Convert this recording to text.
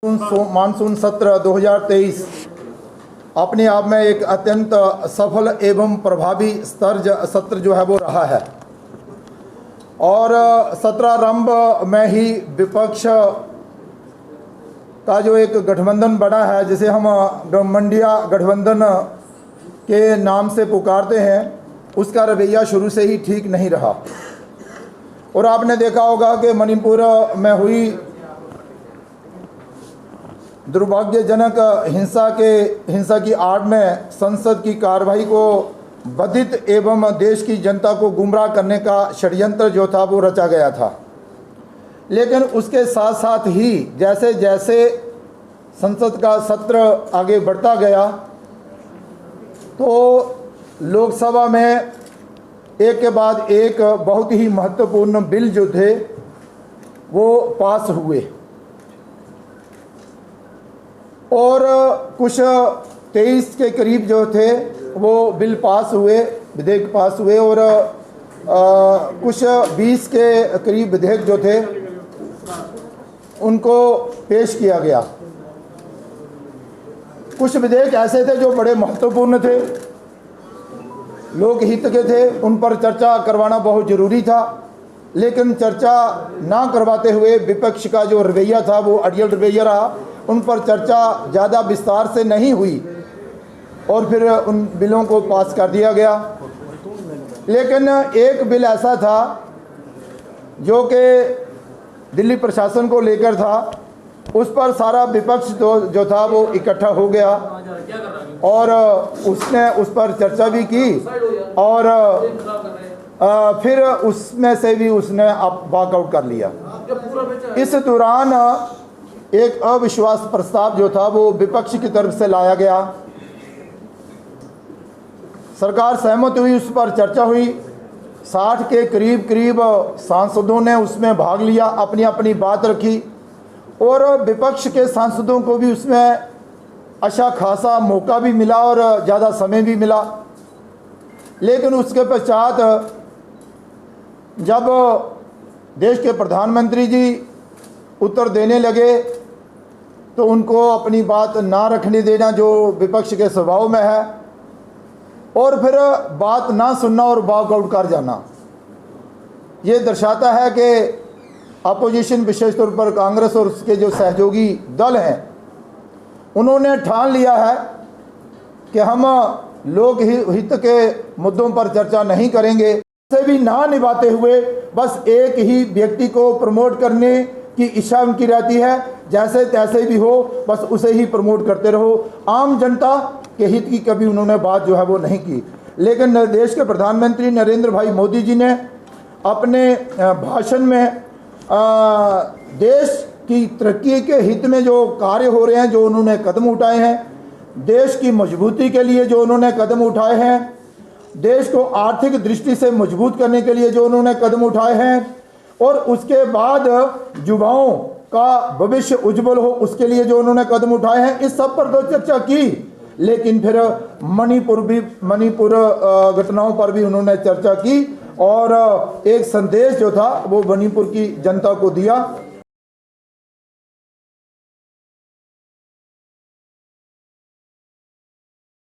Monsoon सत्र 2023 अपने आप में एक अत्यंत सफल एवं प्रभावी सत्र जो है वो रहा है और सत्रारंभ में ही विपक्ष का जो एक गठबंधन बना है, जिसे हम मंडिया गठबंधन के नाम से पुकारते हैं, उसका रवैया शुरू से ही ठीक नहीं रहा। और आपने देखा होगा कि मणिपुर में हुई दुर्भाग्यजनक हिंसा की आड़ में संसद की कार्रवाई को बाधित एवं देश की जनता को गुमराह करने का षड्यंत्र जो था वो रचा गया था। लेकिन उसके साथ साथ ही जैसे जैसे संसद का सत्र आगे बढ़ता गया तो लोकसभा में एक के बाद एक बहुत ही महत्वपूर्ण बिल जो थे वो पास हुए और कुछ 23 के करीब जो थे वो बिल पास हुए, विधेयक पास हुए और कुछ 20 के करीब विधेयक जो थे उनको पेश किया गया। कुछ विधेयक ऐसे थे जो बड़े महत्वपूर्ण थे, लोकहित के थे, उन पर चर्चा करवाना बहुत ज़रूरी था। लेकिन चर्चा ना करवाते हुए विपक्ष का जो रवैया था वो अड़ियल रवैया रहा, उन पर चर्चा ज़्यादा विस्तार से नहीं हुई और फिर उन बिलों को पास कर दिया गया। लेकिन एक बिल ऐसा था जो कि दिल्ली प्रशासन को लेकर था, उस पर सारा विपक्ष जो था वो इकट्ठा हो गया और उसने उस पर चर्चा भी की और फिर उसमें से भी उसने वॉकआउट कर लिया। इस दौरान एक अविश्वास प्रस्ताव जो था वो विपक्ष की तरफ से लाया गया। सरकार सहमत हुई, उस पर चर्चा हुई। 60 के करीब सांसदों ने उसमें भाग लिया, अपनी अपनी बात रखी और विपक्ष के सांसदों को भी उसमें अच्छा खासा मौका भी मिला और ज़्यादा समय भी मिला। लेकिन उसके पश्चात जब देश के प्रधानमंत्री जी उत्तर देने लगे तो उनको अपनी बात ना रखने देना जो विपक्ष के स्वभाव में है और फिर बात ना सुनना और वॉकआउट कर जाना, ये दर्शाता है कि अपोजिशन विशेष तौर पर कांग्रेस और उसके जो सहयोगी दल हैं उन्होंने ठान लिया है कि हम लोक हित के मुद्दों पर चर्चा नहीं करेंगे। से भी ना निभाते हुए बस एक ही व्यक्ति को प्रमोट करने की इच्छा उनकी रहती है, जैसे तैसे भी हो बस उसे ही प्रमोट करते रहो। आम जनता के हित की कभी उन्होंने बात जो है वो नहीं की। लेकिन देश के प्रधानमंत्री नरेंद्र भाई मोदी जी ने अपने भाषण में देश की तरक्की के हित में जो कार्य हो रहे हैं, जो उन्होंने कदम उठाए हैं, देश की मजबूती के लिए जो उन्होंने कदम उठाए हैं, देश को आर्थिक दृष्टि से मजबूत करने के लिए जो उन्होंने कदम उठाए हैं और उसके बाद युवाओं का भविष्य उज्जवल हो उसके लिए जो उन्होंने कदम उठाए हैं, इस सब पर तो चर्चा की। लेकिन फिर मणिपुर घटनाओं पर भी उन्होंने चर्चा की और एक संदेश जो था वो मणिपुर की जनता को दिया।